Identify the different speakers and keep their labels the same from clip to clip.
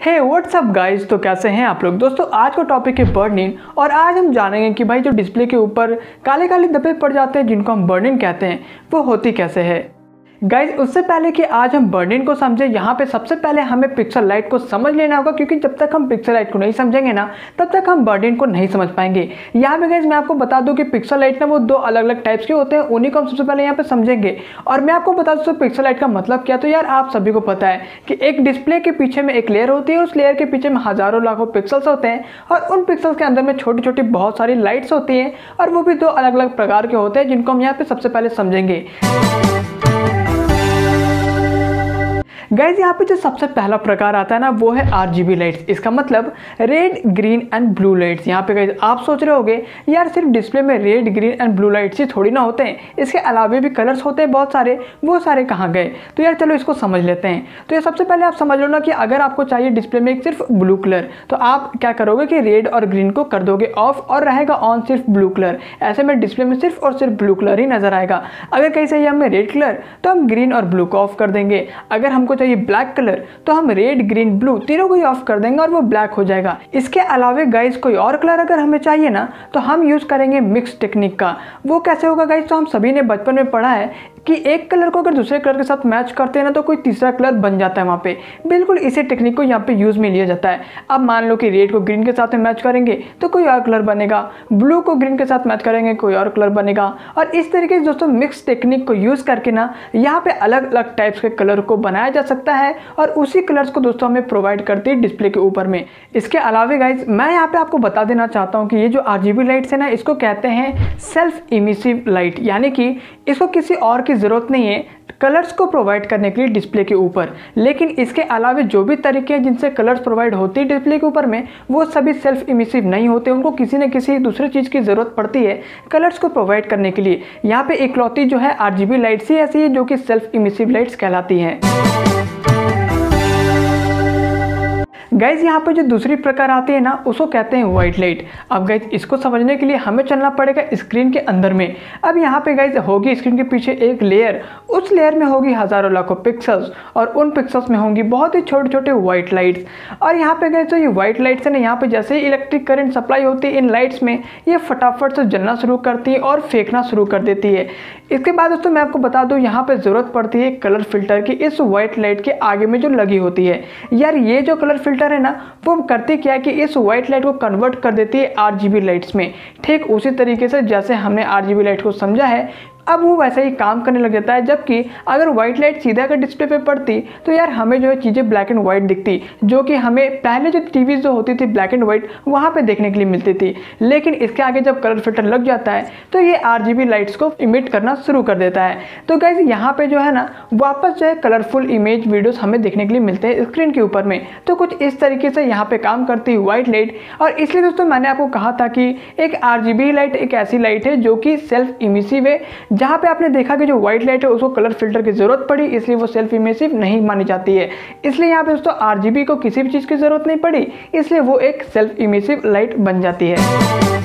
Speaker 1: हे WhatsApp guys, तो कैसे हैं आप लोग। दोस्तों आज का टॉपिक है बर्निंग और आज हम जानेंगे कि भाई जो डिस्प्ले के ऊपर काले काले धब्बे पड़ जाते हैं जिनको हम बर्निंग कहते हैं वो होती कैसे है। गाइज उससे पहले कि आज हम बर्निंग को समझें, यहाँ पे सबसे पहले हमें पिक्सल लाइट को समझ लेना होगा, क्योंकि जब तक हम पिक्सल लाइट को नहीं समझेंगे ना तब तक हम बर्निंग को नहीं समझ पाएंगे। यहाँ पे गाइज मैं आपको बता दूं कि पिक्सल लाइट ना वो दो अलग अलग टाइप्स के होते हैं, उन्हीं को हम सबसे पहले यहाँ पे समझेंगे। और मैं आपको बता दूं पिक्सल लाइट का मतलब क्या। तो यार आप सभी को पता है कि एक डिस्प्ले के पीछे में एक लेयर होती है, उस लेयर के पीछे में हजारों लाखों पिक्सल्स होते हैं और उन पिक्सल्स के अंदर में छोटी छोटी बहुत सारी लाइट्स होती हैं और वो भी दो अलग अलग प्रकार के होते हैं जिनको हम यहाँ पे सबसे पहले समझेंगे। गाइज यहाँ पे जो सबसे पहला प्रकार आता है ना वो है RGB लाइट्स। इसका मतलब red green and blue lights. यहाँ पे गाइज आप सोच रहे होगे यार सिर्फ डिस्प्ले में red green and blue lights ही थोड़ी ना होते हैं, इसके अलावा भी कलर्स होते हैं बहुत सारे, वो सारे कहाँ गए। तो यार चलो इसको समझ लेते हैं। तो ये सबसे पहले आप समझ लो ना कि अगर आपको चाहिए डिस्प्ले में एक सिर्फ ब्लू कलर, तो आप क्या करोगे कि रेड और ग्रीन को कर दोगे ऑफ और रहेगा ऑन सिर्फ ब्लू कलर। ऐसे में डिस्प्ले में सिर्फ और सिर्फ ब्लू कलर ही नजर आएगा। अगर कहीं से हमें रेड कलर तो हम ग्रीन और ब्लू को ऑफ कर देंगे। अगर हमको चाहिए ब्लैक कलर तो हम रेड ग्रीन ब्लू तीनों को ही ऑफ कर देंगे और वो ब्लैक हो जाएगा। इसके अलावा गाइस कोई और कलर अगर हमें चाहिए ना तो हम यूज करेंगे मिक्स टेक्निक का। वो कैसे होगा गाइस, तो हम सभी ने बचपन में पढ़ा है कि एक कलर को अगर दूसरे कलर के साथ मैच करते हैं ना तो कोई तीसरा कलर बन जाता है वहाँ पे। बिल्कुल इसी टेक्निक को यहाँ पे यूज में लिया जाता है। अब मान लो कि रेड को ग्रीन के साथ में मैच करेंगे तो कोई और कलर बनेगा, ब्लू को ग्रीन के साथ मैच करेंगे कोई और कलर बनेगा। और इस तरीके से दोस्तों मिक्स टेक्निक को यूज करके ना यहाँ पे अलग अलग टाइप्स के कलर को बनाया जा सकता है और उसी कलर्स को दोस्तों हमें प्रोवाइड करती है डिस्प्ले के ऊपर में। इसके अलावा गाइज मैं यहाँ पे आपको बता देना चाहता हूँ कि ये जो RGB लाइट्स है ना इसको कहते हैं सेल्फ इमिसिव लाइट, यानी कि इसको किसी और की जरूरत नहीं है कलर्स को प्रोवाइड करने के लिए डिस्प्ले के ऊपर। लेकिन इसके अलावा जो भी तरीके हैं जिनसे कलर्स प्रोवाइड होती है डिस्प्ले के ऊपर में वो सभी सेल्फ इमिसिव नहीं होते, उनको किसी न किसी दूसरे चीज़ की ज़रूरत पड़ती है कलर्स को प्रोवाइड करने के लिए। यहाँ पे इकलौती जो है RGB लाइट्स ही ऐसी है जो कि सेल्फ इमिसिव लाइट्स कहलाती हैं। गाइज यहाँ पे जो दूसरी प्रकार आती है ना उसको कहते हैं व्हाइट लाइट। अब गाइज इसको समझने के लिए हमें चलना पड़ेगा स्क्रीन के अंदर में। अब यहाँ पे गाइज होगी स्क्रीन के पीछे एक लेयर, उस लेयर में होगी हजारों लाखों पिक्सल्स और उन पिक्सल्स में होंगी बहुत ही छोटे छोटे व्हाइट लाइट्स। और यहाँ पे गाइज तो ये व्हाइट लाइट्स है ना, यहाँ पे जैसे ही इलेक्ट्रिक करंट सप्लाई होती है इन लाइट्स में ये फटाफट से जलना शुरू करती है और फेंकना शुरू कर देती है। इसके बाद दोस्तों मैं आपको बता दूं यहाँ पे जरूरत पड़ती है कलर फिल्टर की इस व्हाइट लाइट के आगे में जो लगी होती है। यार ये जो कलर फिल्टर है ना वो करती क्या है कि इस व्हाइट लाइट को कन्वर्ट कर देती है RGB लाइट्स में। ठीक उसी तरीके से जैसे हमने RGB लाइट को समझा है अब वो वैसे ही काम करने लग जाता है। जबकि अगर व्हाइट लाइट सीधा अगर डिस्प्ले पे पड़ती तो यार हमें जो है चीज़ें ब्लैक एंड व्हाइट दिखती, जो कि हमें पहले जो टीवी जो होती थी ब्लैक एंड व्हाइट वहाँ पे देखने के लिए मिलती थी। लेकिन इसके आगे जब कलर फिल्टर लग जाता है तो ये RGB लाइट्स को इमिट करना शुरू कर देता है। तो गाइज यहाँ पे जो है ना वापस जो है कलरफुल इमेज वीडियोस हमें देखने के लिए मिलते हैं स्क्रीन के ऊपर में। तो कुछ इस तरीके से यहाँ पे काम करती है व्हाइट लाइट। और इसलिए दोस्तों मैंने आपको कहा था कि एक RGB लाइट एक ऐसी लाइट है जो कि सेल्फ इमिसिव है। जहाँ पे आपने देखा कि जो व्हाइट लाइट है उसको कलर फिल्टर की जरूरत पड़ी इसलिए वो सेल्फ इमिसिव नहीं मानी जाती है। इसलिए यहाँ पे दोस्तों RGB को किसी भी चीज की जरूरत नहीं पड़ी, इसलिए वो एक सेल्फ इमिसिव लाइट बन जाती है।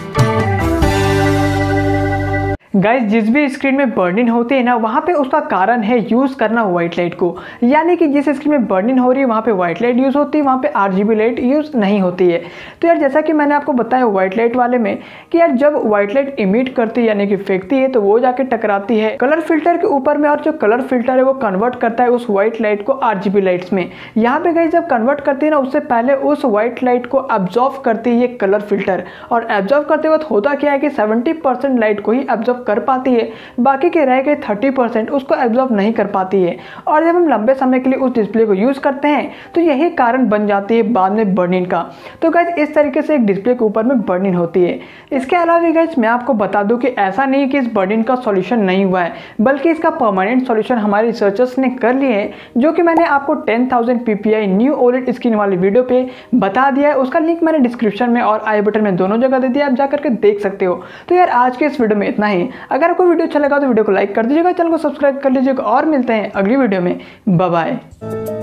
Speaker 1: गाइज जिस भी स्क्रीन में बर्निंग होती है ना वहाँ पे उसका कारण है यूज़ करना व्हाइट लाइट को। यानी कि जिस स्क्रीन में बर्निंग हो रही है वहाँ पे व्हाइट लाइट यूज़ होती है, वहाँ पे RGB लाइट यूज़ नहीं होती है। तो यार जैसा कि मैंने आपको बताया व्हाइट लाइट वाले में कि यार जब व्हाइट लाइट इमिट करती है यानी कि फेंकती है तो वो जाके टकराती है कलर फिल्टर के ऊपर में और जो कलर फिल्टर है वो कन्वर्ट करता है उस व्हाइट लाइट को RGB लाइट्स में। यहाँ पे गाइज जब कन्वर्ट करती है ना उससे पहले उस व्हाइट लाइट को एब्जॉर्व करती है ये कलर फिल्टर। और एब्जॉर्व करते वक्त होता क्या है कि 70% लाइट को ही एब्जॉर्व कर पाती है, बाकी के रह गए 30% उसको एब्जॉर्ब नहीं कर पाती है। और जब हम लंबे समय के लिए उस डिस्प्ले को यूज करते हैं तो यही कारण बन जाती है बाद में बर्निंग का। तो गाइज इस तरीके से एक डिस्प्ले के ऊपर में बर्निंग होती है। इसके अलावा गाइज मैं आपको बता दूं कि ऐसा नहीं कि इस बर्निंग का सॉल्यूशन नहीं हुआ है, बल्कि इसका परमानेंट सॉल्यूशन हमारे रिसर्चर्स ने कर लिए हैं, जो कि मैंने आपको 10,000 ppi न्यू OLED स्क्रीन वाली वीडियो पे बता दिया है। उसका लिंक मैंने डिस्क्रिप्शन में और आई बटन में दोनों जगह दे दिया, आप जाकर के देख सकते हो। तो यार आज के इस वीडियो में इतना ही। अगर आपको वीडियो अच्छा लगा तो वीडियो को लाइक कर दीजिएगा, चैनल को सब्सक्राइब कर लीजिएगा और मिलते हैं अगली वीडियो में। Bye bye.